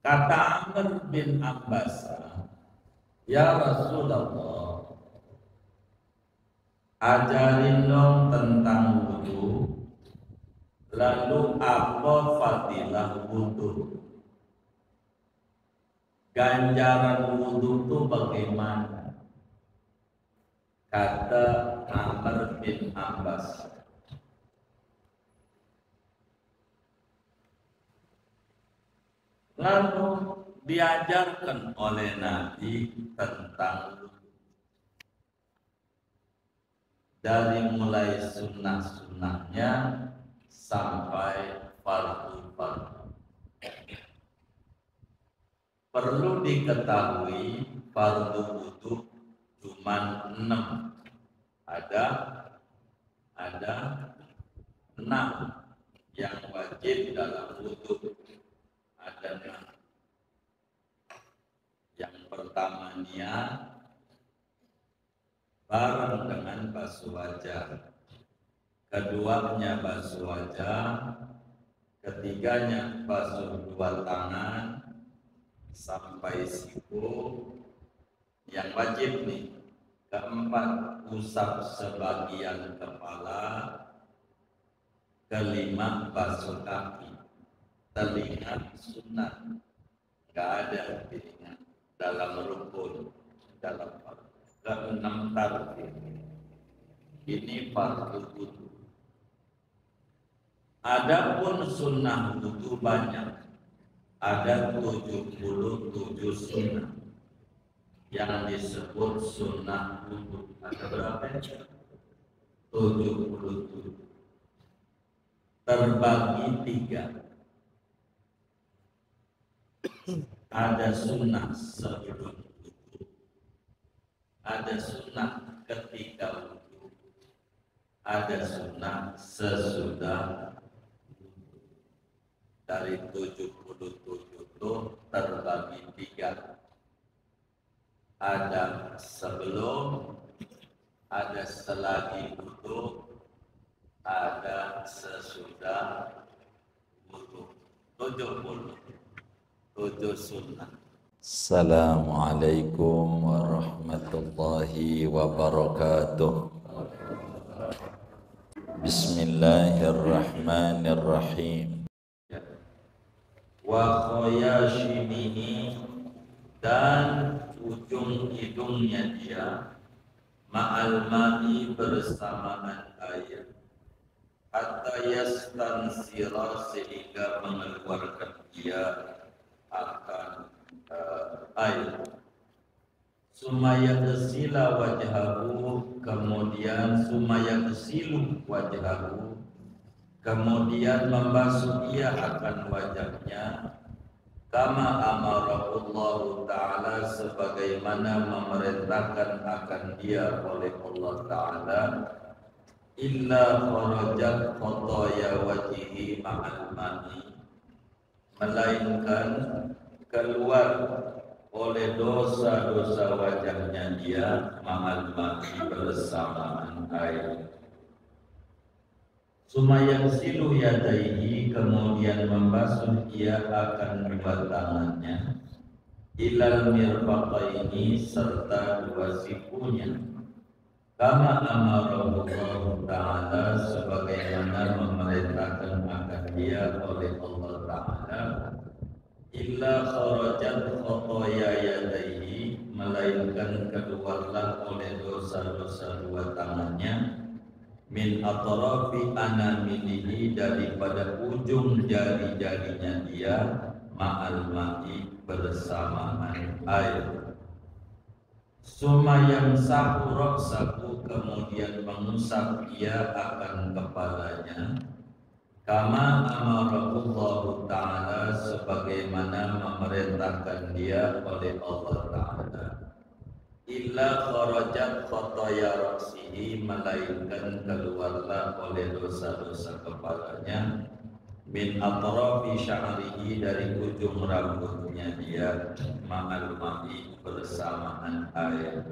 Kata Amr bin Abbas, ya Rasulullah, ajarin dong tentang wudu. Lalu apa fadilah wudu? Ganjaran wudu itu bagaimana? Kata Amr bin Abbas. Lalu diajarkan oleh Nabi tentang dari mulai sunnah-sunnahnya sampai fardu-fardu. Perlu diketahui fardu wudu cuma 6. Ada 6 yang wajib dalam wudu. Ada 6. Yang pertama niat bareng dengan basuh wajah. Keduanya basuh wajah. Ketiganya basuh 2 tangan sampai siku. Yang wajib nih. Keempat, usap sebagian kepala. Kelima, basuh kaki. Telinga sunat, nggak ada telinga dalam rukun, dalam fardu. Keenam tartib. Ini fardu wudu. Adapun sunnah wudu banyak. Ada 77 sunnah yang disebut sunnah wudu. Ada berapa? 77. Terbagi 3. Ada sunnah sebelum wudu, ada sunnah ketika wudu, ada sunnah sesudah wudu. Dari 77 itu terbagi 3. Ada sebelum, ada selagi wudu, ada sesudah wudu. 7 sunnah. Assalamualaikum warahmatullahi wabarakatuh. Bismillahirrahmanirrahim. Wa khayashimihi, dan ujung hidungnya dia, ma'al ma'i bersamaan air, hatta yastansira, sehingga mengeluarkan dia akan air. Sumaya kesila wajhahu, kemudian sumaya kesilu wajhahu, kemudian membasuh ia akan wajahnya. Kama amarahullahu ta'ala, sebagaimana memerintahkan akan dia oleh Allah Ta'ala. Illa kharajat khotoya wajhihi ma'al ma'i, melainkan keluar oleh dosa-dosa wajahnya dia ma'al ma'i, bersamaan air. Sumayang silu yadaihi, kemudian membasuh ia akan 2 tangannya, ilal mirfaqaini, serta 2 sikunya. Kama amarahullahu ta'ala, sebagaimana memerintahkan akan dia oleh Allah Ta'ala. Illa kharajat khotoya yadaihi, melainkan keluarlah oleh dosa-dosa 2 tangannya, min atrafi anamilihi, daripada ujung jari-jarinya dia, ma'al ma'i, bersamaan air. Sumayang sahu roksahu, kemudian mengusap ia akan kepalanya. Kama amarahullahu ta'ala, sebagaimana memerintahkan dia oleh Allah Ta'ala. Illa kharajat khotoya roksihi, melainkan keluarlah oleh dosa-dosa kepalanya, min atrafi sya'rihi, dari ujung rambutnya dia, ma'al ma'i, bersamaan air.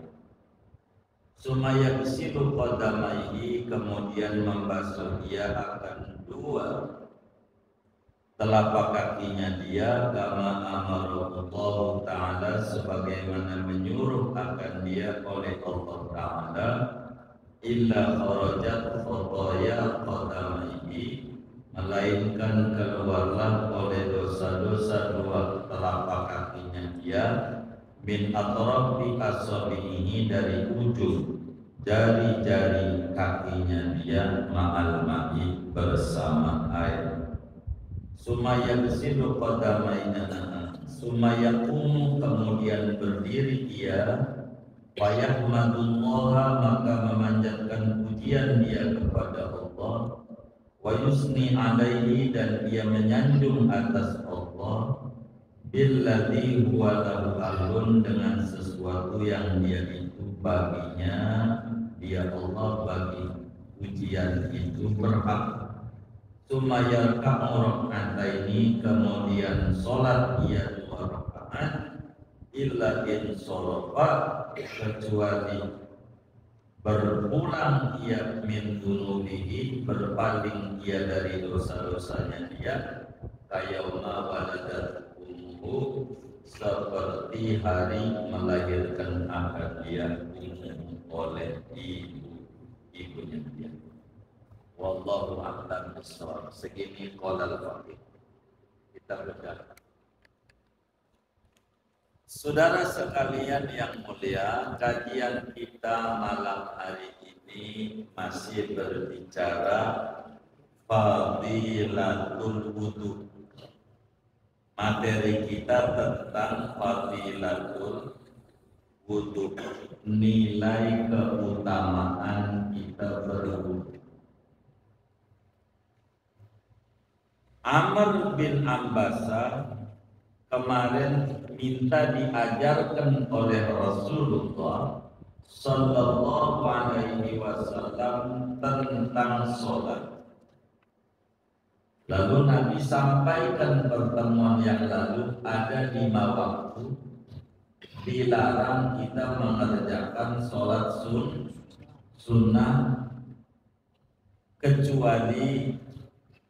Sumaya kesilu qadamaihi, kemudian membasuh ia akan 2 telapak kakinya dia, kama amar sebagaimana menyuruh akan dia oleh Allah Ta'ala, illa kharajat khotoya qadamaihi, melainkan keluarlah oleh dosa-dosa dua telapak kakinya dia, min atrafi asabihi, dari ujung jari-jari kakinya dia, ma'al ma'i, bersama air. Sumaya besidu qadamaina, sumaya kemudian berdiri dia, fayahmadullah, maka memanjatkan pujian dia kepada Allah, wa yusni alaihi, dan dia menyanjung atas Allah, billadzi huwa lahu ahlun, dengan sesuatu yang dia itu baginya, dia Allah bagi pujian itu berhak. Sumaya ini, kemudian sholat ia 2 rakaat, illa in sholofa, kecuali berpulang ia min dunubihi, berpaling ia dari dosa-dosanya dia, kayauma waladat ummuhu, seperti hari melahirkan akan dia oleh ibunya dia. Wallahu a'lam bishawab. Segini qaulul faqih. Kita berjalan. Saudara sekalian yang mulia, kajian kita malam hari ini masih berbicara fadilatul wudu. Materi kita tentang fadilatul wudu, nilai keutamaan kita berwudu. Amr bin Ambasa kemarin minta diajarkan oleh Rasulullah Sallallahu Alaihi Wasallam tentang sholat. Lalu Nabi sampaikan pertemuan yang lalu ada 5 waktu dilarang kita mengerjakan sholat sunnah, kecuali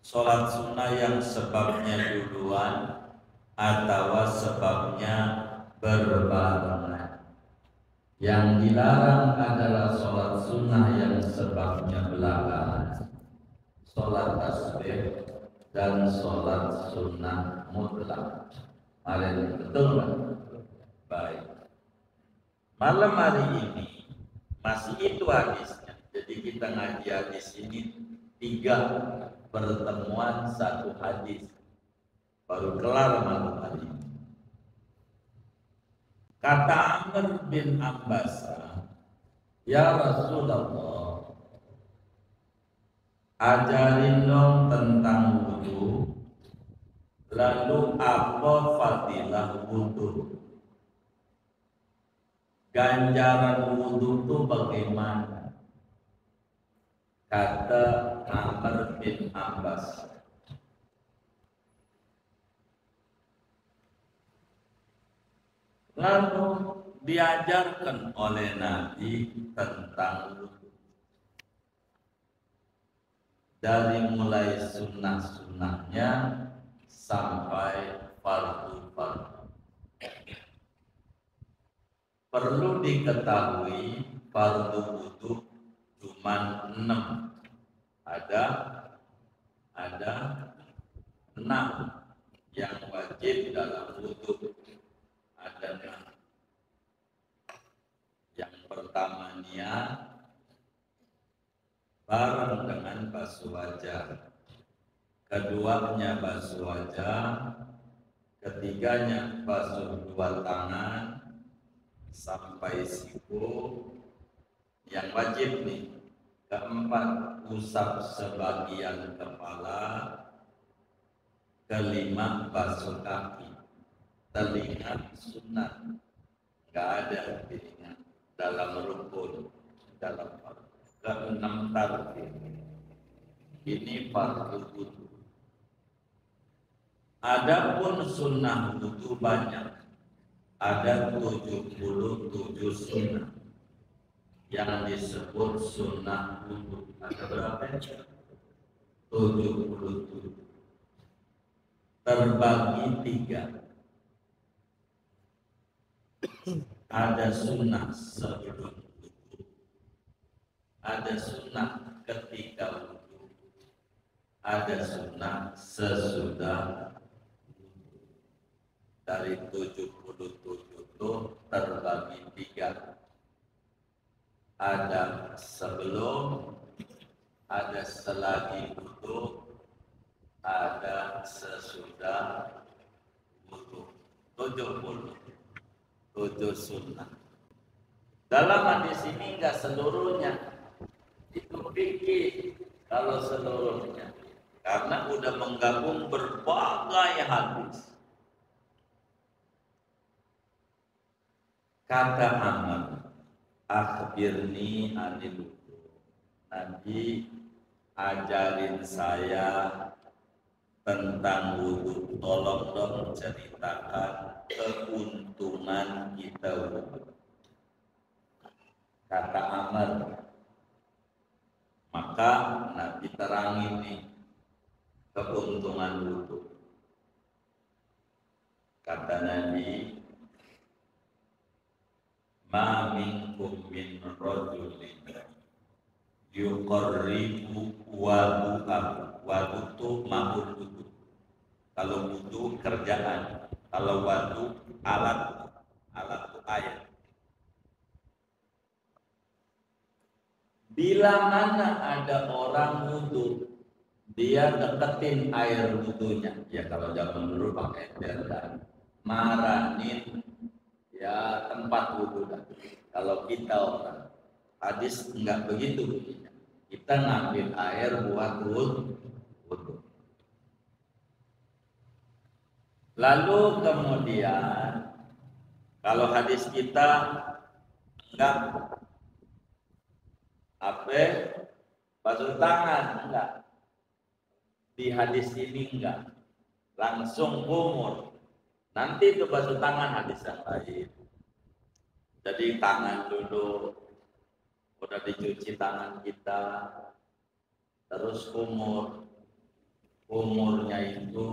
sholat sunnah yang sebabnya duluan atau sebabnya berbarengan. Yang dilarang adalah sholat sunnah yang sebabnya belakangan, sholat tasbih dan sholat sunnah mutlak. Ada betul kan? Baik. Malam hari ini masih itu hadisnya. Jadi kita ngaji hadis ini 3 pertemuan 1 hadis, baru kelar malam hari ini. Kata Amr bin Ambasa, ya Rasulullah, ajarin dong tentang wudu. Lalu apa fadilah wudu? Ganjaran wudu itu bagaimana? Kata Amr bin Ambas, lalu diajarkan oleh Nabi tentang wudu, dari mulai sunnah-sunnahnya sampai fardu-fardu. Perlu diketahui fardu wudu cuma 6. Ada 6 yang wajib dalam wudu. Ada 6. Yang pertama niat bareng dengan basuh wajah. Keduanya basuh wajah. Ketiganya basuh 2 tangan sampai siku. Yang wajib nih. Keempat, usap sebagian kepala. Kelima, basuh kaki. Telinga sunat, nggak ada telinga dalam rukun, dalam fardu. Keenam, tartib. Ini fardu wudu. Adapun sunnah wudu banyak. Ada 77 sunnah yang disebut sunnah wudu. Ada berapa? 77. Terbagi 3. ada sunnah sebelum wudu, ada sunnah ketika wudu, ada sunnah sesudah. Dari 77 itu terbagi 3. Ada sebelum, ada selagi wudu, ada sesudah wudu. 77 sunnah. Dalam hadis ini enggak seluruhnya itu fikih kalau seluruhnya, karena udah menggabung berbagai hadis. Kata Ahmad, akhbirni anil wudu. Nabi ajarin saya tentang wudu. Tolong dong ceritakan keuntungan kita wudu. Kata Ahmad, maka Nabi terangin nih keuntungan wudu. Kata Nabi, ma minkum min rajulin yuqarribu wadu'ahu. Wadu itu ma'ul wudu. Kalau wudu kerjaan, kalau wadu alat itu air. Bila mana ada orang wudu, dia deketin air wudunya. Ya kalau zaman dulu pakai ember, maranin ya tempat wudu. Kalau kita orang hadis enggak begitu bunyinya. Kita ngambil air buat wudu. Lalu kemudian kalau hadis kita enggak basuh tangan, enggak. Di hadis ini enggak. Langsung kumur. Nanti itu basuh tangan hadis yang lain. Jadi tangan dulu, udah dicuci tangan kita, terus umurnya itu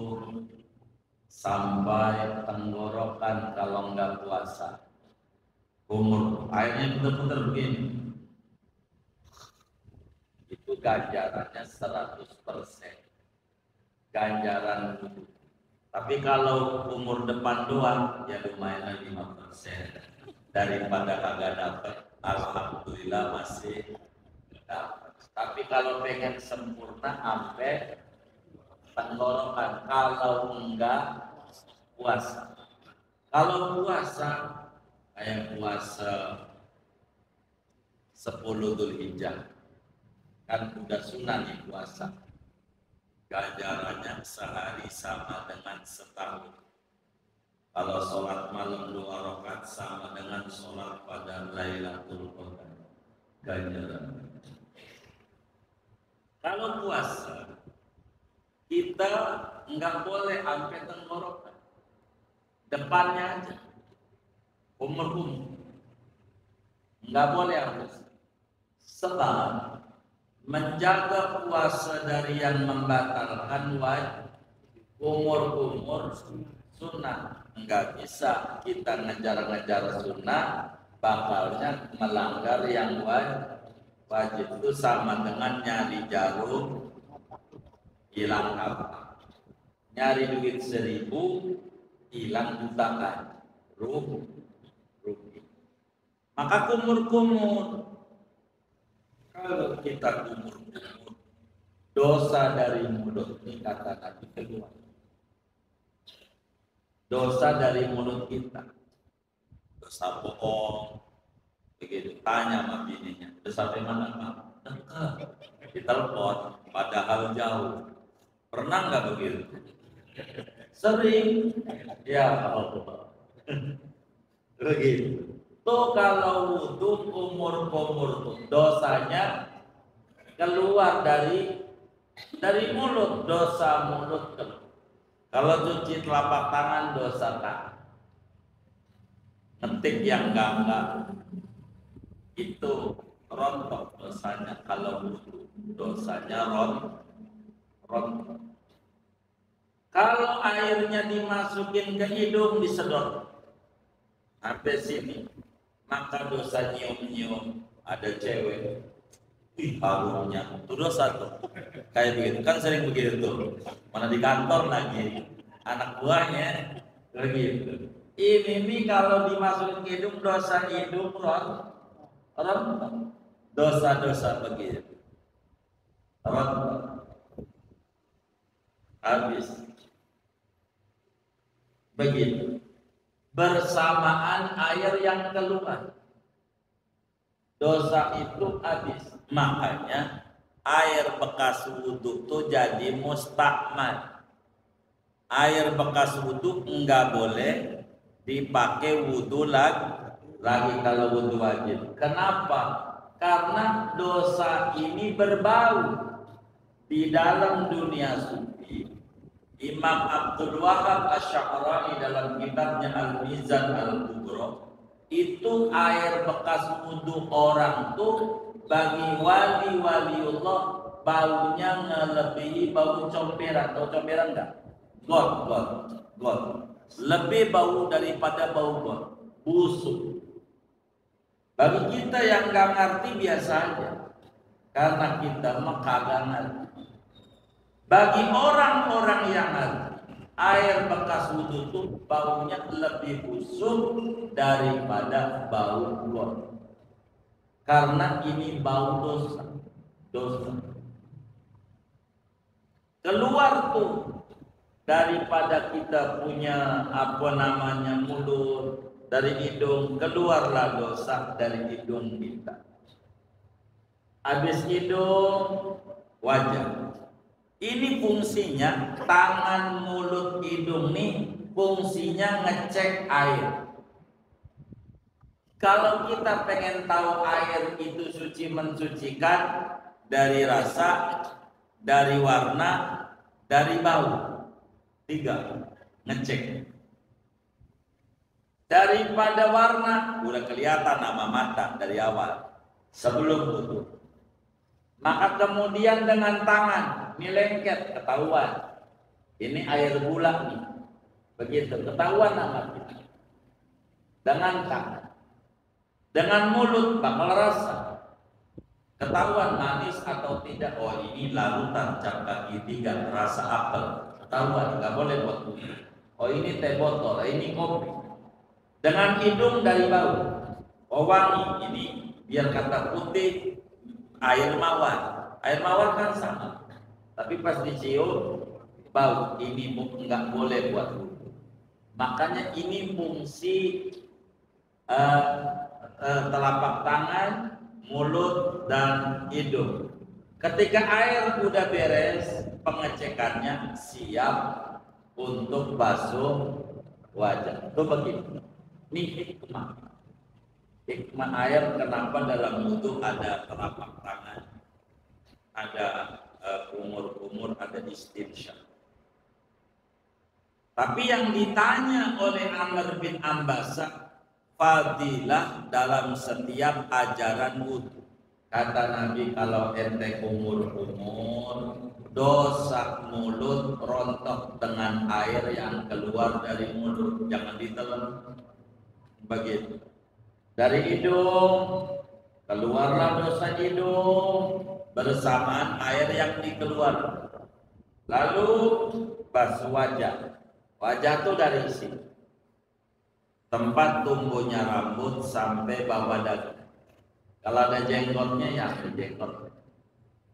sampai tenggorokan kalau enggak puasa. Umur airnya betul-betul begini. Itu ganjarannya 100%. Ganjaran wudu. Tapi kalau umur depan doang, ya lumayan 5%. Daripada kagak dapat, alhamdulillah masih dapat. Tapi kalau pengen sempurna sampai tenggorokan, kalau enggak puasa. Kalau puasa kayak puasa 10 Dzulhijjah, kan udah sunnah nih puasa. Ganjarannya sehari sama dengan setahun. Kalau sholat malam 2 rakaat sama dengan sholat pada Lailatul Qadar. Ganjaran. Kalau puasa, kita nggak boleh sampai tenggorokan. Depannya aja. Umur. Nggak boleh harus. Sebab menjaga puasa dari yang membatalkan wajib. Umur sunnah. Enggak bisa kita ngejar-ngejar sunnah, bakalnya melanggar yang wajib. Itu sama dengan nyari jarum hilang apa? Nyari duit 1000 hilang jutaan, rugi. Maka kumur. Kalau kita kumur, dosa dari mulut ini kata Nabi keluar. Dosa dari mulut kita, dosa bohong, begitu tanya sama bininya, udah sampai mana Pak? Dekat, ditelepon, padahal jauh. Pernah nggak begitu? Sering, ya Allah. Begitu. Tuh kalau wudu kumur tuh dosanya keluar dari mulut, dosa mulut keluar. Kalau cuci telapak tangan dosa tangan, ngetik yang enggak itu rontok dosanya. Kalau wudu dosanya rontok. Kalau airnya dimasukin ke hidung disedot, sampai sini, maka dosa nyium-nyium ada cewek, ih harumnya, itu dosa tuh. Kayak begitu, kan sering begitu tuh. Mana di kantor lagi, anak buahnya begitu. Ini kalau dimasukin ke hidung dosa hidung orang dosa-dosa begitu. Orang habis begitu. Bersamaan air yang keluar, dosa itu habis. Makanya air bekas wudhu itu jadi mustakmal. Air bekas wudhu enggak boleh dipakai wudhu lagi kalau wudhu wajib. Kenapa? Karena dosa ini berbau. Di dalam dunia sufi, Imam Abdul Wahab Asy-Sya'rani dalam kitabnya Al-Mizan Al-Kubra, itu air bekas wudhu orang tuh bagi wali-waliullah baunya ngelebihi bau comberan. Tahu comberan enggak? God. Lebih bau daripada bau god. Busuk. Bagi kita yang nggak ngerti biasa aja, karena kita mah kagak ngerti. Bagi orang-orang yang ngerti, air bekas wudhu itu baunya lebih busuk daripada bau god. Karena ini bau dosa. Keluar tuh daripada kita punya mulut, dari hidung, keluarlah dosa dari hidung kita. Habis hidung, wajah. Ini fungsinya, tangan, mulut, hidung nih fungsinya ngecek air. Kalau kita pengen tahu air itu suci mensucikan, dari rasa, dari warna, dari bau. 3, ngecek. Daripada warna, udah kelihatan nama mata dari awal sebelum tutup. Maka kemudian dengan tangan, ini lengket, ketahuan. Ini air gula nih. Begitu, ketahuan nama kita. Dengan tangan. Dengan mulut, bakal rasa. Ketahuan manis atau tidak. Oh ini larutan cap kaki 3, rasa apel. Ketahuan, nggak boleh buat minum. Oh ini teh botol, ini kopi. Dengan hidung dari bau. Oh wangi, ini biar kata putih. Air mawar kan sama, tapi pas dicium bau, ini nggak boleh buat wudhu. Makanya ini fungsi telapak tangan, mulut dan hidung. Ketika air udah beres, pengecekannya siap untuk basuh wajah. Itu begitu. Ini hikmah. Hikmah air kenapa dalam wudhu ada telapak tangan, ada kumur-kumur, ada istinsyaq. Tapi yang ditanya oleh Amr bin Ambasa, fadilah dalam setiap ajaran wudhu. Kata Nabi, kalau ente kumur-kumur, dosa mulut rontok dengan air yang keluar dari mulut, jangan ditelan. Begitu. Dari hidung, keluarlah dosa hidung bersamaan air yang dikeluar. Lalu basuh wajah. Wajah itu dari sini, tempat tumbuhnya rambut sampai bawah dada. Kalau ada jenggotnya ya ada jenggot.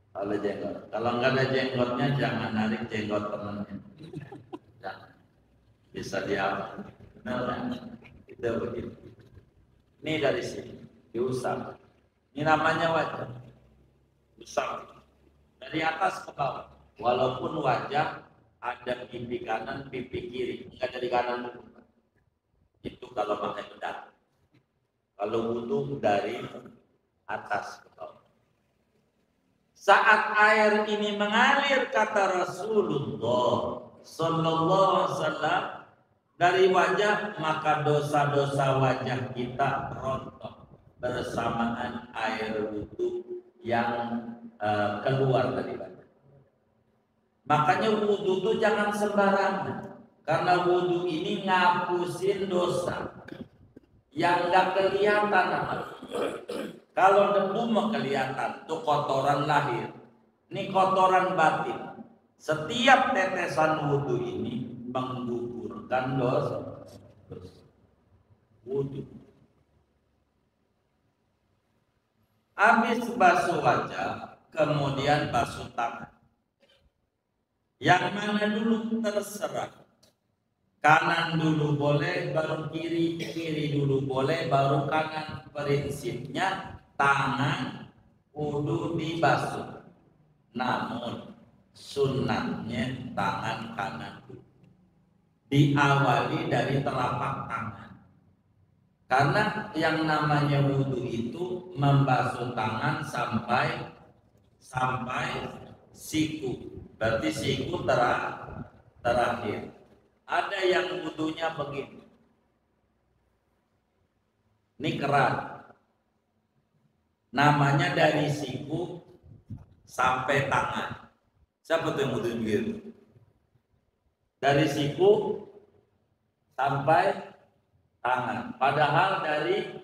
Kalau jenggot, kalau nggak ada jenggotnya jangan narik jenggot temannya. Jangan. Bisa diapa? Nah, itu begitu. Ini dari sini diusap. Ini namanya wajah. Usap dari atas ke bawah. Walaupun wajah ada pipi kanan, pipi kiri, enggak dari kanan dulu. Itu kalau pakai bedak. Kalau wudhu dari atas ke bawah. Saat air ini mengalir, kata Rasulullah Sallallahu Alaihi Wasallam, dari wajah, maka dosa-dosa wajah kita rontok bersamaan air wudhu yang keluar dari wajah. Makanya wudhu itu jangan sembarangan, karena wudhu ini ngapusin dosa. yang nggak kelihatan apa. Kalau debu mah kelihatan, itu kotoran lahir. Ini kotoran batin. Setiap tetesan wudhu ini menggugurkan dosa. Wudhu. Habis basuh wajah, kemudian basuh tangan. Yang mana dulu terserah. Kanan dulu boleh, baru kiri, kiri dulu boleh, baru kanan. Prinsipnya tangan kudu dibasuh. Namun sunnahnya tangan kanan dulu. Diawali dari telapak tangan. Karena yang namanya wudhu itu membasuh tangan sampai siku. Berarti siku terakhir. Ada yang wudhunya begini. Ini kerat. Namanya dari siku sampai tangan. Siapa tuh yang wudhu begitu? Dari siku sampai tangan. Padahal dari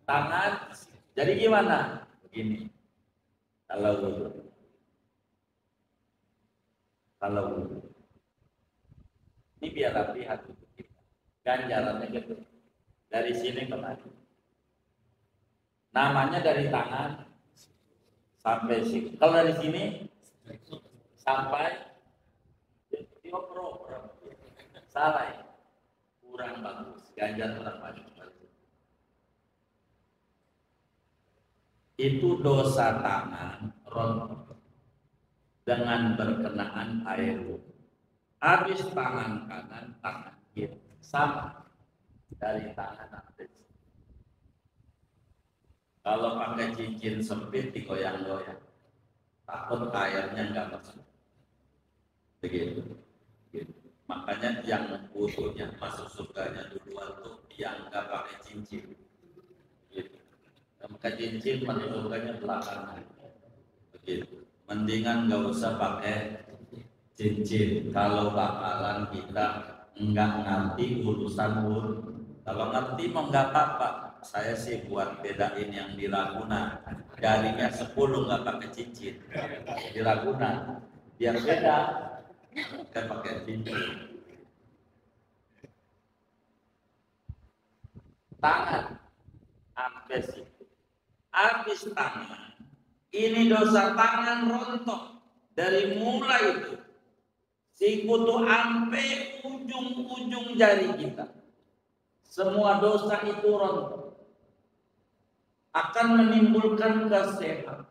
tangan. Jadi gimana? Begini. Kalau wudhu. Ini biar rapi hati kita. Ganjarannya gitu. Dari sini kemari. Namanya dari tangan sampai sini. Kalau dari sini sampai dioper. Salah ya. Kurang bagus. Ganjar kurang bagus. Itu dosa tangan rontok dengan berkenaan air wudhu. Habis tangan kanan, tangan kiri sama dari tangan atas. Kalau pakai cincin sempit digoyang-goyang, takut airnya nggak masuk. Begitu. Makanya yang wudhunya masuk surganya duluan tuh yang nggak pakai cincin. Gitu. Pakai cincin masuk surganya belakangan. Begitu. Mendingan nggak usah pakai cincin kalau bakalan kita nggak ngerti urusan wudhu. Kalau ngerti mau nggak apa-apa. Saya sih buat bedain yang di Ragunan darinya 10 nggak pakai cincin di Ragunan biar beda. Kita pakai cincin. Tangan sampai situ. Habis tangan ini dosa tangan rontok dari mulai itu siku tuh sampai ujung-ujung jari kita. Semua dosa itu rontok. Akan menimbulkan kesehatan.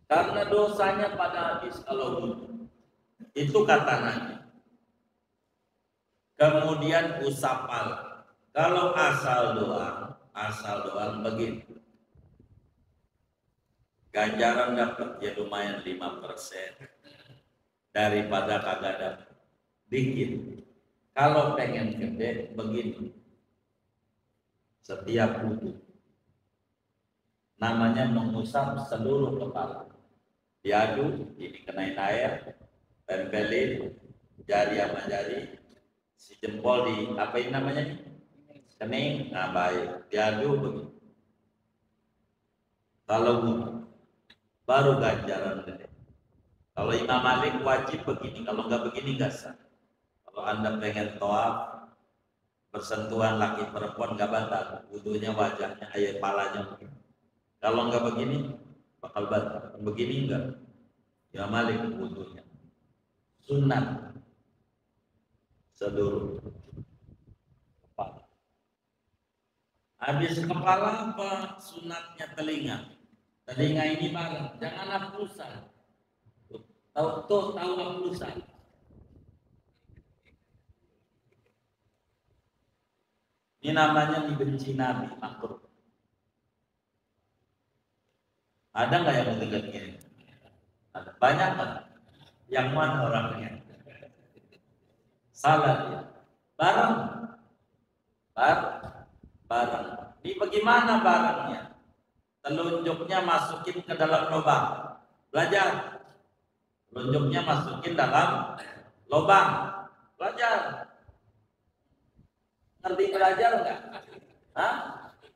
Karena dosanya pada habis kalau wudhu. Itu kata Nabi. Kemudian usap pala. Kalau asal doang begini. Ganjaran dapat ya lumayan 5%. Daripada kagak dapat dikit. Kalau pengen gede begini. Setiap wudhu namanya mengusap seluruh kepala. Diadu, ini kenain air, tempelin jari sama jari, si jempol di apa ini namanya nih? Kening, nah baik. Diadu begini. Kalau wudhu baru ganjaran gede. Kalau Imam Malik wajib begini, kalau nggak begini nggak sah. Kalau Anda pengen tawaf bersentuhan laki perempuan nggak batal, wudhunya wajahnya, ayat palanya begini. Kalau nggak begini bakal batal, begini enggak. Imam Malik wudhunya sunat seluruh kepala. Habis kepala apa? Sunatnya telinga. Telinga ini bareng, jangan haplusan. Tahu haplusan. Ini namanya dibenci Nabi, makruh. Ada nggak yang mendekat gini? Ada. Banyak kan? Yang mana orangnya? Salah dia. Barang. Ini bagaimana barangnya? Telunjuknya masukin ke dalam lubang. Belajar. Telunjuknya masukin dalam lubang. Belajar. Ngerti belajar enggak? Hah?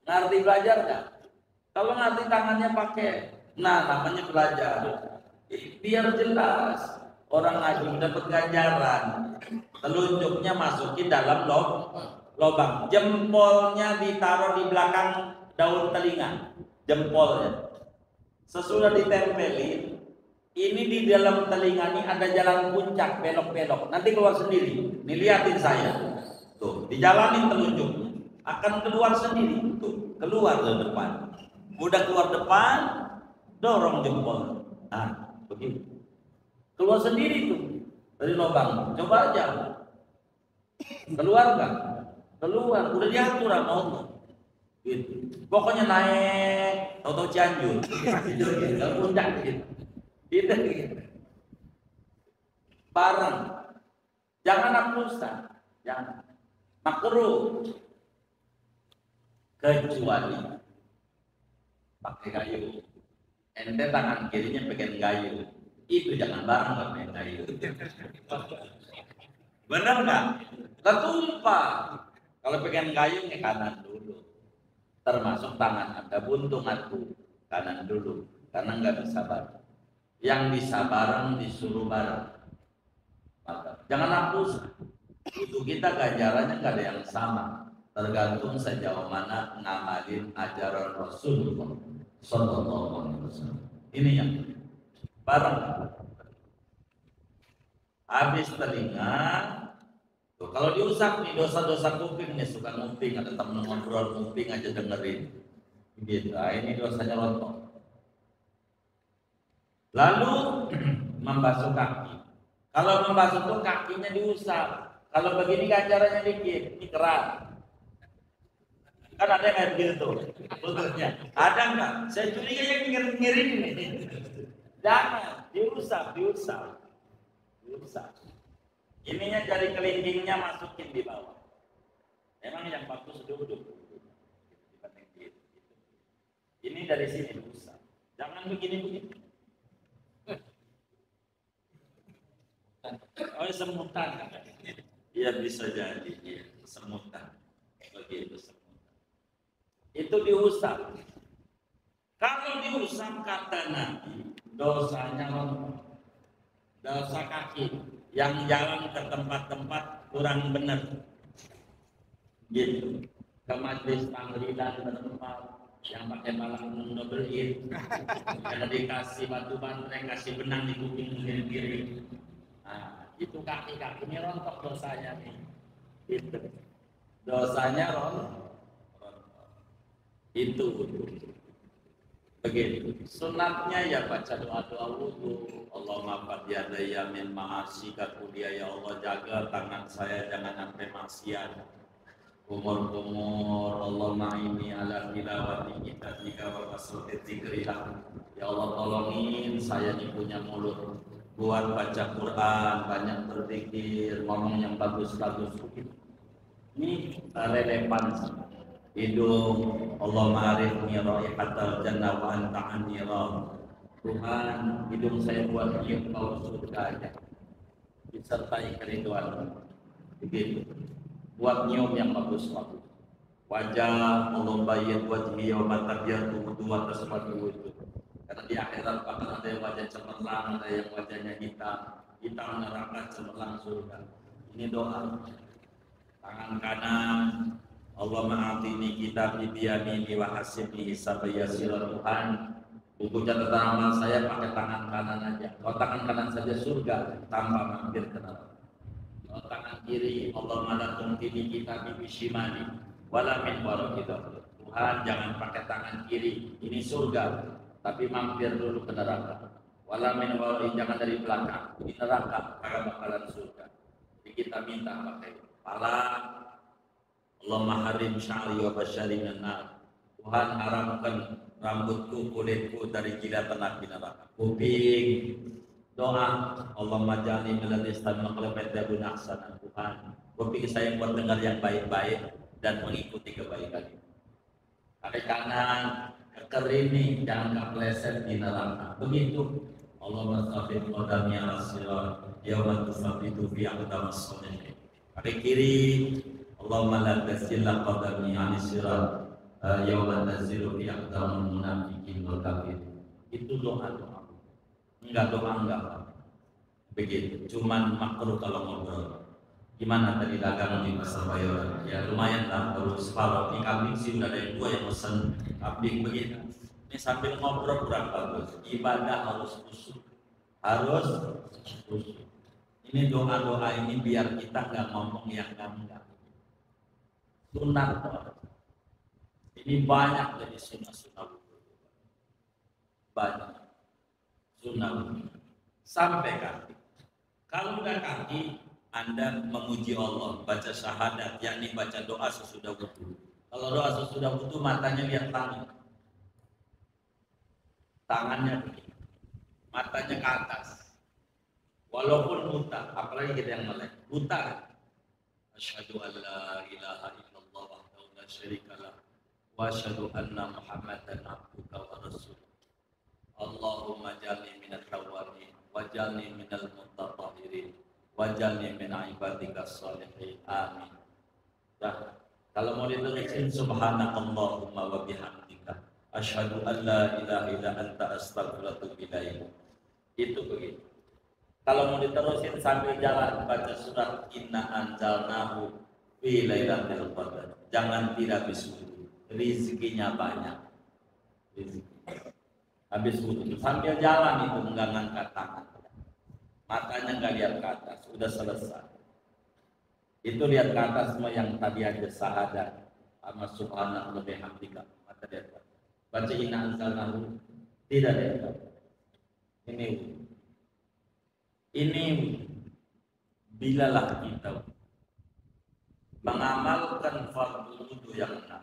Ngerti belajar nggak? Kalau ngerti tangannya pakai, nah namanya belajar. Biar jelas orang ngaji dapat ganjaran. Telunjuknya masukin dalam lubang, jempolnya ditaruh di belakang daun telinga, jempolnya. Sesudah ditempelin, ini di dalam telinga ini ada jalan puncak belok-belok. Nanti keluar sendiri. Nih liatin saya. Tuh, dijalanin telunjuknya. Akan keluar sendiri. Tuh, keluar ke depan. Udah keluar depan, dorong jempol. Nah, begitu. Keluar sendiri tuh dari lubang. Coba aja. Keluar nggak? Keluar. Udah diatur sama Allah. Gitu. Pokoknya naik, tahu-tahu Cianjur, ke puncak gitu. Gitu. Bareng. Jangan nafsusan, jangan. Makruh. Kecuali pakai kayu. Ente tangan kirinya pegang kayu. Itu jangan bareng pakai kayu. Benar nggak? Ketumpah. Kalau pegang kayu ke kanan dulu. Termasuk tangan Anda buntung aku kanan dulu karena nggak bisa bareng. Yang bisa bareng disuruh bareng. Maka jangan hapus. Itu kita ganjarannya nggak ada yang sama. Tergantung sejauh mana ngamalin ajaran Rasulullah Sallallahu Alaihi Wasallam. Ini yang bareng. Habis telinga. Tuh, kalau diusap nih dosa-dosa kuping nih, suka nguping, ada temen ngobrol nguping aja dengerin. Gitu. Nah, ini dosanya rontok. Lalu membasuh kaki. Kalau membasuh tuh kakinya diusap. Kalau begini ganjarannya dikit, ini keras. Kan ada yang kayak gitu tuh. Lututnya. Ada nggak? Saya curiga yang ngirim ini. Jangan, diusap. Ininya jari kelingkingnya masukin di bawah. Memang yang bagus duduk. Ini dari sini diusap. Jangan begini. Oh, semutan. Iya bisa jadi, iya, semutan. Begitu semutan. Itu diusap. Kalau diusap kata Nabi, dosanya rontok. Dosa kaki yang jalan ke tempat-tempat kurang benar, gitu. Ke majlis tahlilan tempat yang pakai malam nobelin, karena dikasih batu banteng, kasih benang di kuping kiri. Nah, itu kaki-kakinya rontok dosanya nih. Itu dosanya rontok. Itu begitu. Sunatnya ya baca doa-doa wudu. Allahumma qad yadayya min ma'asika kuliya, ya Allah jaga tangan saya jangan sampai maksiat. Umur Allahumma inni ala tilawati kitatika wa kasrati dzikrika. Ya Allah tolongin saya nih punya mulut buat baca Quran, banyak berzikir, ngomong yang bagus-bagus. Ini relevan. Hidung, Allahumma arifni raihatal jannah wa anta anni rad. Tuhan, hidung saya buat nyium bau surga aja, disertai kerinduan. Begitu. Buat nyium yang bagus-bagus. Wajah, Allah bayyin wajhi yawma tabyadu wa tasfadu wujuh. Karena di akhirat bahkan ada yang wajah cemerlang, ada yang wajahnya hitam neraka, cemerlang surga. Ini doa. Tangan kanan, Allah ma'atini kitab biyamini wa hasibni hisabaya sila. Tuhan, buku catatan amal saya pakai tangan kanan aja. Kalau tangan kanan saja surga tanpa mampir ke neraka. Kalau tangan kiri, Allah ma'atini kitab bishimani wala min warakidah. Tuhan, jangan pakai tangan kiri, ini surga, tapi mampir dulu ke neraka. Wala min warakidah, jangan dari belakang, ini neraka, karena bakalan surga. Jadi kita minta pakai kepala. Allahumma harim sya'ri wa basyari minan. Tuhan haramkan rambutku, kulitku dari kilatan api neraka. Kuping, doa, Allahumma ja'alni minal istami'una qalban yastami'una ahsana. Tuhan, kuping saya buat dengar yang baik-baik dan mengikuti kebaikan. Kaki kanan, kerini, jangan kepleset di neraka. Begitu. Allahumma tsabbit qadami 'ala sirat yawma tusabitu fi aqdamis salihin. Kaki kiri, Allahumma la tasilla qadami 'ani sirat yawma tazilu fi aqdamil munafiqin wal kafirin. Itu doa-doa. Enggak doa enggak. Begitu. Cuman makruh kalau ngobrol. Gimana tadi dagang di pasar Bayoran? Ya lumayan lah, baru separuh. Ini kambing sih udah ada yang 2 yang pesen kambing begitu. Ini sambil ngobrol kurang bagus. Ibadah harus khusyuk. Harus khusyuk. Ini doa-doa ini biar kita nggak ngomong yang enggak. Sunat. Ini banyak dari sunnah-sunnah. Banyak. Sunnah. Sampai kaki. Kalau udah kaki, Anda memuji Allah, baca syahadat, yakni baca doa sesudah wudu. Kalau doa sesudah wudu, matanya lihat tangan. Tangannya begini. Matanya ke atas. Walaupun buta, apalagi kita yang melek. Buta. Asyhadu an la ilaha illallah wahdahu la syarikalah wa asyhadu anna Muhammadan abduka wa rasuluh. Allahumma jalni minat tawwabin wa jalni minal mutatahhirin wajalni min ibadika sholihin. Amin. Nah, kalau mau ditulisin subhanakallahumma wa bihamdika asyhadu an la ilaha illa anta astaghfiruka wa atubu ilaik. Itu begitu. Kalau mau diterusin sambil jalan baca surat inna anzalnahu fi lailatul qadar. Jangan tidak habis wudu. Rezekinya banyak. Rezeki. Habis wudu sambil jalan itu enggak ngangkat tangan. Matanya nggak lihat ke atas, sudah selesai. Itu lihat ke atas semua yang tadi aja syahadat sama subhanallah bihamdika. Mata lihat. Baca inna anzalnahu tidak lihat. Ini bilalah kita mengamalkan fardu wudu yang 6,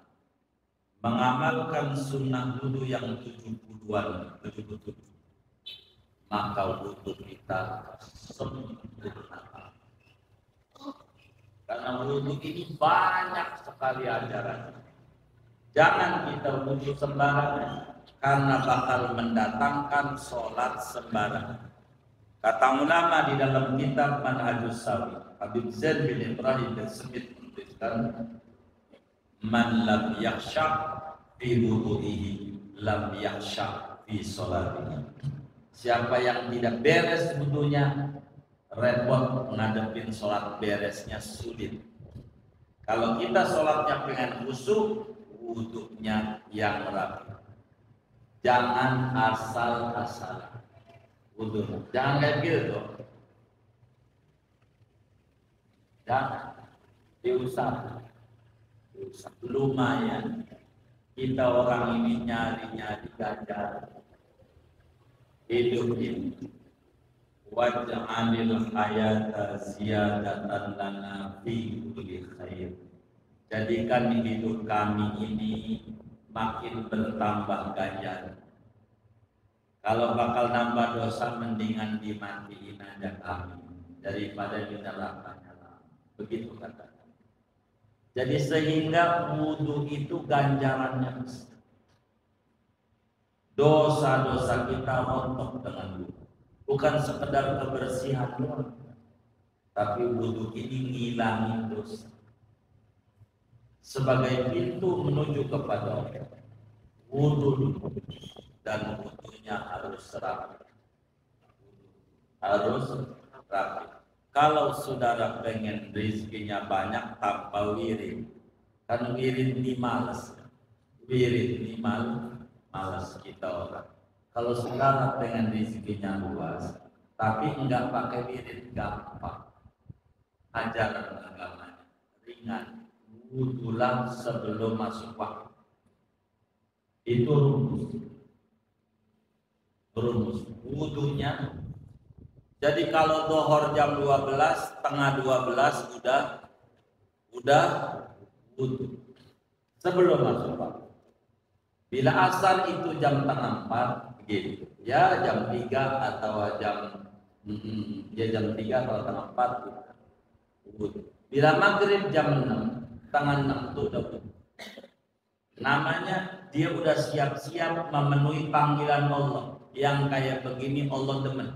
mengamalkan sunnah wudu yang 70-an, 77. Maka wudu kita sempurna. Karena wudu ini banyak sekali ajaran. Jangan kita wudu sembarangan karena bakal mendatangkan sholat sembarangan. Kata ulama di dalam kitab Manhajus Sawi, Habib Zain bin Ibrahim bin Smith menuliskan, man lam yakhsha fi wudu'ihi lam yakhsha fi sholatihi. Siapa yang tidak beres wudunya, repot ngadepin sholat beresnya sulit. Kalau kita sholatnya pengen khusyuk, wudunya yang rapi. Jangan asal-asalan wudu. Jangan kayak gitu. Jangan diusaha. Lumayan. Kita orang ini nyari-nyari ganjaran hidup ini. Waj'alil hayata ziyadatan lana fi kulli khair. Jadikan hidup kami ini makin bertambah ganjaran. Kalau bakal nambah dosa, mendingan dimatiin aja kami daripada di nerakanya lama. Begitu kata. Jadi sehingga wudu itu ganjarannya besar. Dosa-dosa kita rontok dengan wudu. Bukan sekedar kebersihan doang, tapi wudu ini ngilangin dosa. Sebagai pintu menuju kepada Allah. Wudu dan wudunya harus rapi. Harus rapi. Kalau saudara pengen rezekinya banyak tanpa wirid, kan wirid ini malas. Wirid ini malas kita orang. Kalau saudara pengen rezekinya luas, tapi enggak pakai wirid, gampang. Ajaran agamanya ringan. Wudulah sebelum masuk waktu. Itu rumus wudunya. Jadi kalau dohor jam 12, setengah 12 udah wudu sebelum masuk waktu. Bila asar itu jam setengah 4 gitu. Ya jam 3 atau jam 3 atau setengah 4 wudu. Bila maghrib jam 6, setengah 6 itu udah wudu. Namanya dia udah siap-siap memenuhi panggilan Allah. Yang kayak begini Allah demen.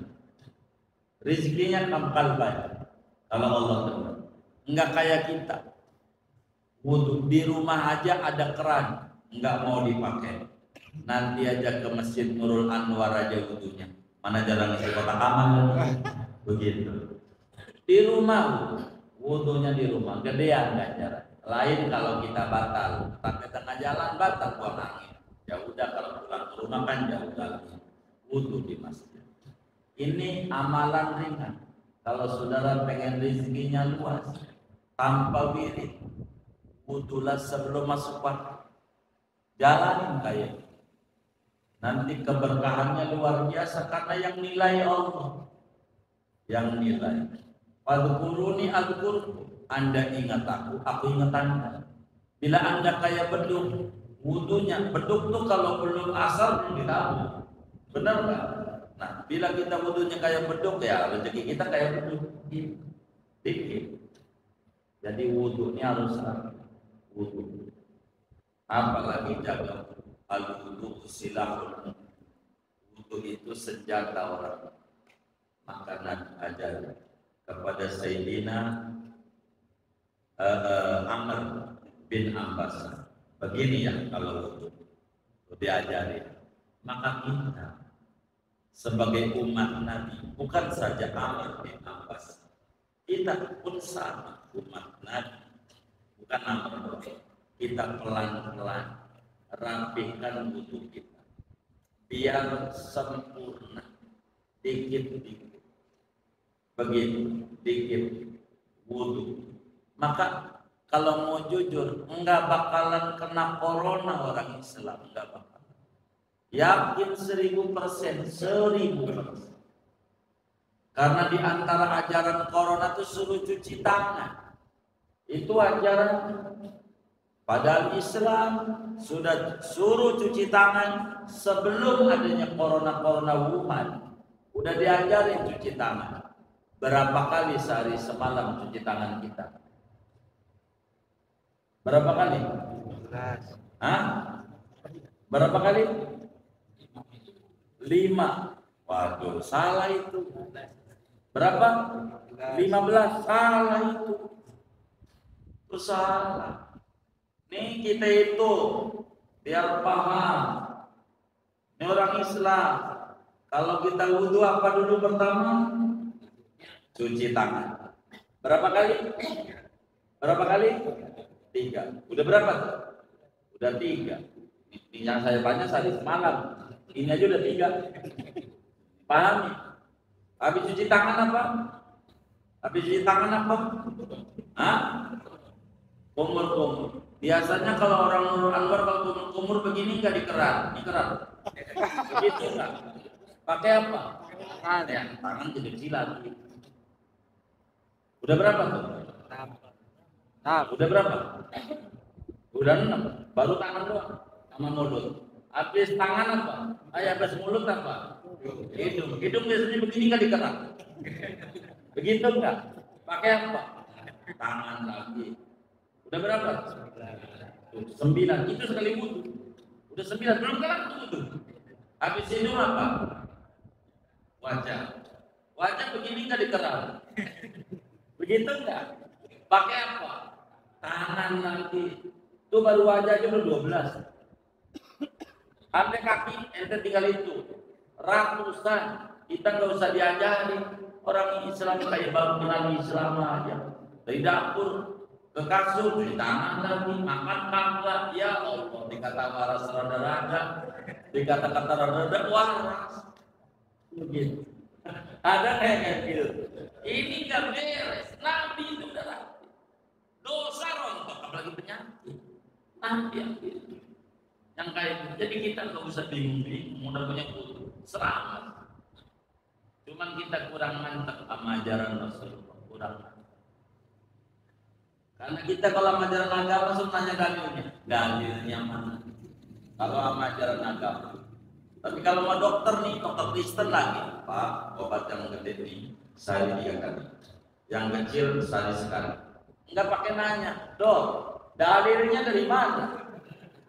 Rezekinya kampal banyak kalau Allah demen. Enggak kayak kita. Wudhu di rumah aja ada keran, nggak mau dipakai. Nanti aja ke Masjid Nurul Anwar aja wudhunya. Mana jarang isi kotak amal begitu. Di rumah wudhunya di rumah, gedean nggak jarak. Lain kalau kita batal, tapi tengah jalan batal buang angin. Ya udah kalau pulang ke rumah kan jauh lagi. Wudhu di masjid. Ini amalan ringan. Kalau saudara pengen rezekinya luas, tanpa wirid, wudhulah sebelum masuk waktu. Jalanin kayak. Nanti keberkahannya luar biasa karena yang nilai Allah. Yang nilai. Fadhkuruni adzkurkum. Anda ingat aku ingat Anda. Bila Anda kayak beduk, wudunya beduk tuh kalau belum asal belum ditahu. Benar nggak? Nah, bila kita wudunya kayak beduk ya rezeki kita kayak beduk. Dikit. Jadi wudunya harus wudu. Apalagi jaga al-wudu silahun. Wudu itu senjata orang. Makanan ajar kepada Sayyidina Amr bin Abbas. Begini ya kalau wudu diajari. Maka kita sebagai umat Nabi, bukan saja Amr bin Abbas, kita pun sama umat Nabi, bukan Amr. Kita pelan-pelan rapikan wudu kita biar sempurna, dikit-dikit. Begitu, dikit wudu. Maka kalau mau jujur, enggak bakalan kena corona orang Islam, enggak bakalan. Yakin 1000%, 1000%. Karena di antara ajaran corona itu suruh cuci tangan. Itu ajaran. Padahal Islam sudah suruh cuci tangan sebelum adanya corona Wuhan. Udah diajarin cuci tangan. Berapa kali sehari semalam cuci tangan kita? Berapa kali? 15. Hah? Berapa kali? 5. Waduh, salah itu. Berapa? 15. Salah itu. Itu salah. Nih kita itu biar paham. Ini orang Islam. Kalau kita wudhu apa dulu pertama? Cuci tangan. Berapa kali? Berapa kali? 3. Udah berapa? Udah 3. Ini yang saya tanya tadi semalam. Ini aja udah 3. Pahami? Habis cuci tangan apa? Habis cuci tangan apa? Hah? Kumur-kumur. Biasanya kalau orang Nurul Anwar kalau kumur-kumur begini nggak dikerat, begitu nggak? Pakai apa? Tangan ya, tangan jadi silat. Udah berapa tuh? Nah, udah berapa? Udah 6. Baru tangan doang sama mulut. Habis tangan apa? Habis mulut apa? Hidung. Hidung biasanya begini nggak dikerat. Begitu nggak? Pakai apa? Tangan lagi. Udah berapa? 9. Itu sekali wudhu. Udah 9. Belum kelar wudhu. Habis hidung apa? Wajah. Wajah begini nggak dikerat. Begitu nggak? Pakai apa? Tangan lagi. Itu baru wajah aja udah 12. Sampai kaki ente tinggal itu. Ratusan. Kita nggak usah diajari. Orang Islam kayak bangunan Islam aja. Dari dapur ke kasur, cuci tangan lagi, makan kagak. Ya Allah, dikata waras rada-rada, dikata-kata rada-rada waras. Begitu. Ada kayak gitu. Ini nggak beres. Nabi itu udah rapi. Dosa rontok, apalagi penyakit. Nabi yang gitu. Yang kayak gitu. Jadi kita nggak usah bingung-bingung. Udah punya kutu. Selamat. Cuman kita kurang mantap sama ajaran Rasulullah. Kurang mantap. Karena kita kalau ajaran agama langsung tanya dalilnya. Dalilnya mana? Kalau sama ajaran agama. Tapi kalau mau dokter nih, dokter Kristen lagi, Pak, obat yang gede nih, sehari 3 kali. Yang kecil sehari sekali. Enggak pakai nanya, dok, dalilnya dari mana?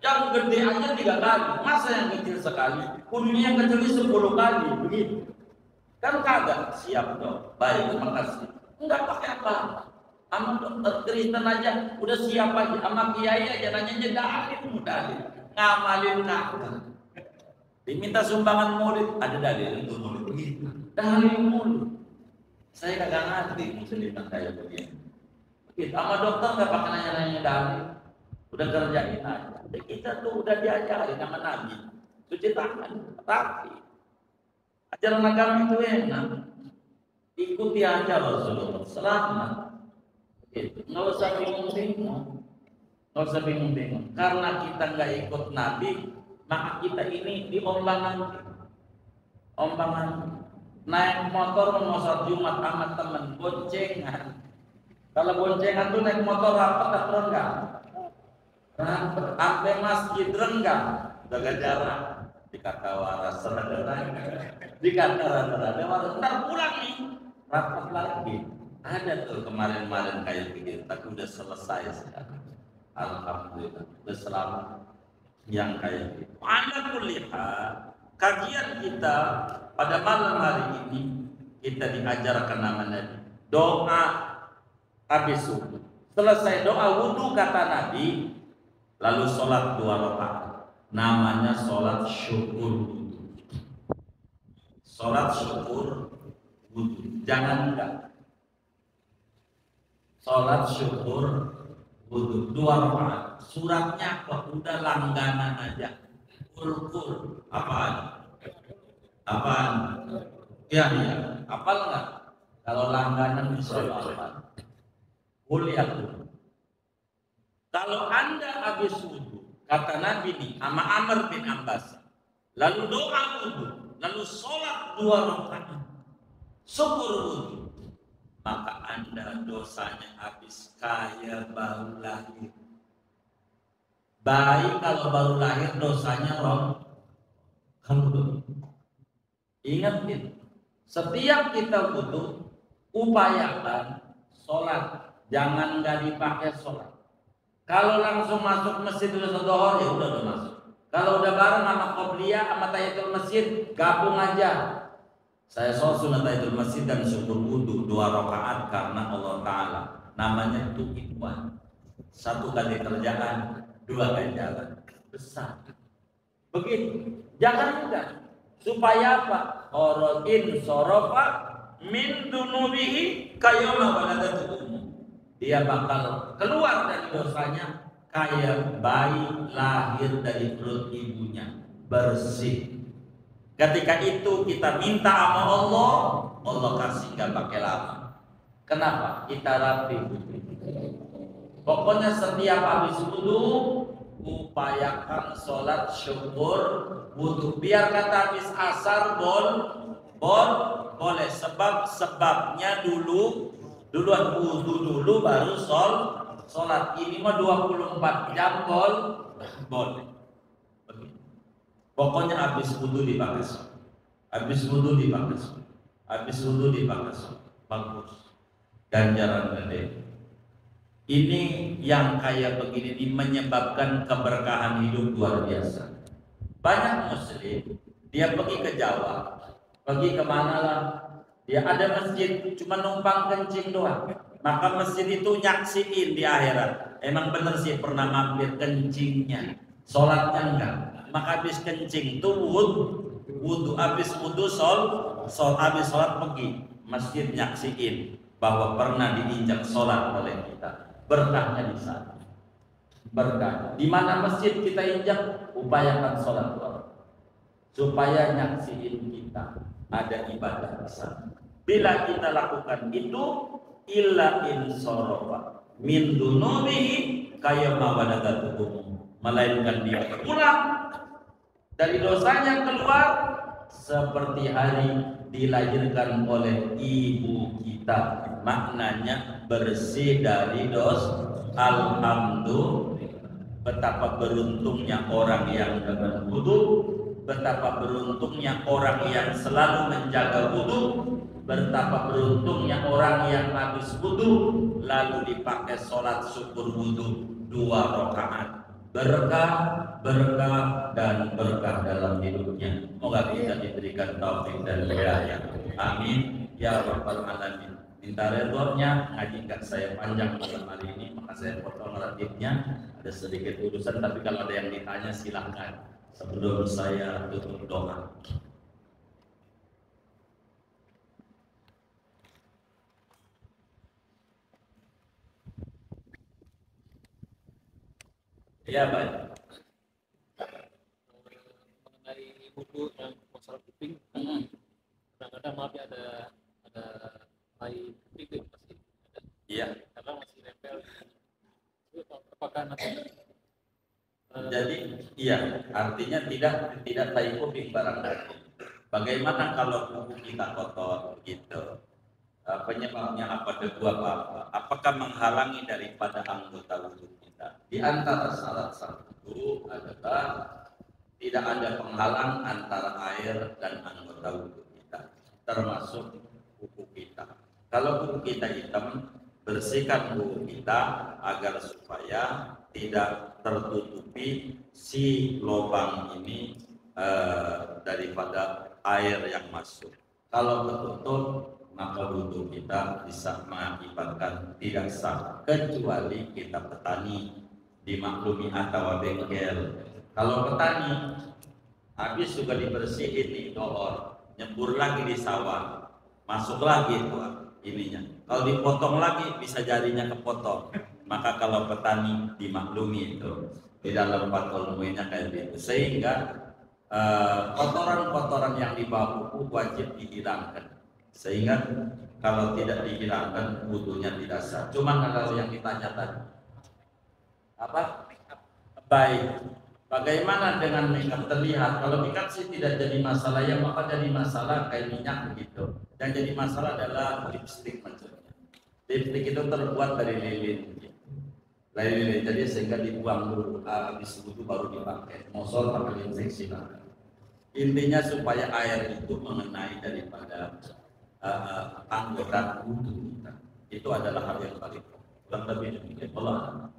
Yang gede aja 3 kali, masa yang kecil sekali? Kudunya yang kecil 10 kali, begitu. Kan kagak, siap dok, baik, terima kasih. Enggak pakai apa-apa. Sama dokter Kristen aja udah siap aja, sama kiai aja nanya dalil dalil, ngamalin kakak. Diminta sumbangan murid, ada dalil untuk murid begitu. Dalil murid. Saya kagak ngerti musliman kayak begini. Begitu, sama dokter nggak pakai nanya-nanya dalil, udah kerjain aja. Kita tuh udah diajarin sama Nabi, cuci tangan, rapi. Ajaran agama itu enak, ikuti aja Rasulullah, selamat. Gitu. Nggak usah bingung-bingung, nggak usah bingung-bingung. Karena kita nggak ikut Nabi, maka kita ini diombang-ambing. Naik motor mau sholat Jumat sama temen, boncengan. Kalau boncengan tuh naik motor rapat atau enggak? Rapat, sampai masjid renggang, jaga jarak. Dikata waras, dikata waras, ntar pulang nih, rapat lagi. Ada tuh kemarin-kemarin kayak begitu, tapi udah selesai sekarang. Alhamdulillah, udah selamat yang kayak gitu. Anda kulihat kajian kita pada malam hari ini, kita diajarkan namanya doa habis subuh. Selesai doa wudhu kata Nabi, lalu sholat 2 rakaat. Namanya sholat syukur wudhu. Sholat syukur wudhu. Jangan enggak. Sholat syukur wudhu 2 rakaat. Suratnya kok udah langganan aja. Kur. Apaan? Ya. Apal nggak? Kalau langganan bisa apa? Kuliah dulu. Kalau Anda habis wudhu, kata Nabi nih, sama Amr bin Abbas, lalu doa wudhu, lalu sholat 2 rakaat, syukur wudhu, maka Anda dosanya habis kayak baru lahir. Bayi kalau baru lahir dosanya kamu ingat gitu. Setiap kita wudhu, upayakan sholat, jangan nggak dipakai sholat. Kalau langsung masuk masjid udah dohor ya udah masuk. Kalau udah bareng sama qobliyah sama tahiyatul masjid, gabung aja. Saya sholat sunat tahiyatul masjid dan syukur wudhu 2 rakaat karena Allah Taala. Namanya itu ikhwan. 1 kali kerjaan, 2 ganjaran besar. Begitu. Jangan enggak. Supaya apa? Orogin sorofa min dunubihi kayoma waladatuhu. Dia bakal keluar dari dosanya kayak bayi lahir dari perut ibunya, bersih. Ketika itu kita minta sama Allah, Allah kasih gak pakai lama. Kenapa? Kita rapi. Pokoknya setiap habis wudhu, upayakan sholat syukur wudhu. Biar kata habis asar boleh, sebabnya duluan wudhu dulu baru sholat. Ini mah 24 jam boleh. Pokoknya habis wudhu dipakai sholat, habis wudhu dipakai sholat, habis wudhu dipakai sholat. Bagus, ganjaran gede. Ini yang kayak begini ini menyebabkan keberkahan hidup luar biasa. Banyak muslim dia pergi ke Jawa, pergi kemana lah, dia ada masjid cuma numpang kencing doang. Maka masjid itu nyaksiin di akhirat. Emang bener sih pernah mampir kencingnya, sholatnya enggak. Maka habis kencing itu wudhu, habis wudhu habis sholat pergi masjid nyaksiin bahwa pernah diinjak sholat oleh kita. Berkahnya di sana. Berkah. Di mana masjid kita injak, upayakan sholat supaya nyaksiin kita ada ibadah di sana. Bila kita lakukan itu, illa in sorofa min dunubihi kayama waladatuhum, melainkan dia pulang dari dosanya keluar seperti hari dilahirkan oleh ibu kita. Maknanya bersih dari dosa. Alhamdulillah. Betapa beruntungnya orang yang berwudu, betapa beruntungnya orang yang selalu menjaga wudu, betapa beruntungnya orang yang habis wudu lalu dipakai sholat syukur wudu 2 rakaat. Berkah dan berkah dalam hidupnya. Semoga kita diberikan taufik dan hidayah. Amin ya rabbal alamin. minta redornya, ngajikan saya panjang malam hari ini, maka saya potong relatifnya. Ada sedikit urusan, tapi kalau ada yang ditanya silahkan sebelum saya tutup doa. Ya, baik. Mengenai buku yang masalah kuping, kadang-kadang maaf ya ada tai kuping pasti ada. Iya. Karena masih nempel. Apakah nanti? Jadi iya, artinya tidak tai kuping barangkali. Bagaimana kalau kuku kita kotor gitu? Penyebabnya apa, debu apa? Apakah menghalangi daripada anggota wudhu kita? Di antara syarat sah wudhu adalah tidak ada penghalang antara air dan anggota wudhu kita, termasuk kuku kita. Kalau kuku kita hitam, bersihkan kuku kita agar supaya tidak tertutupi si lubang ini daripada air yang masuk. Kalau tertutup, maka wudhu kita bisa mengakibatkan tidak sah, kecuali kita petani dimaklumi atau bengkel. Kalau petani habis juga dibersihin nih dolor, nyebur lagi di sawah, masuk lagi tuh ininya. Kalau dipotong lagi bisa jadinya kepotong. Maka kalau petani dimaklumi itu di dalam fatwa ilmunya kayak gitu. Sehingga kotoran-kotoran yang di bawah kuku wajib dihilangkan. Sehingga kalau tidak dihilangkan wudhunya tidak sah. Cuma kalau yang ditanya tadi apa? Baik. Bagaimana dengan makeup terlihat? Kalau makeup sih tidak jadi masalah, yang maka jadi masalah kayak minyak begitu. Yang jadi masalah adalah lipstick maksudnya. Lipstick itu terbuat dari lilin. Lilin, jadi sehingga dibuang dulu, habis wudhu baru dipakai. Mosol pakai lipstick silakan. Intinya supaya air itu mengenai daripada anggota wudhu kita. Itu adalah hal yang paling kurang lebih demikian. Allah.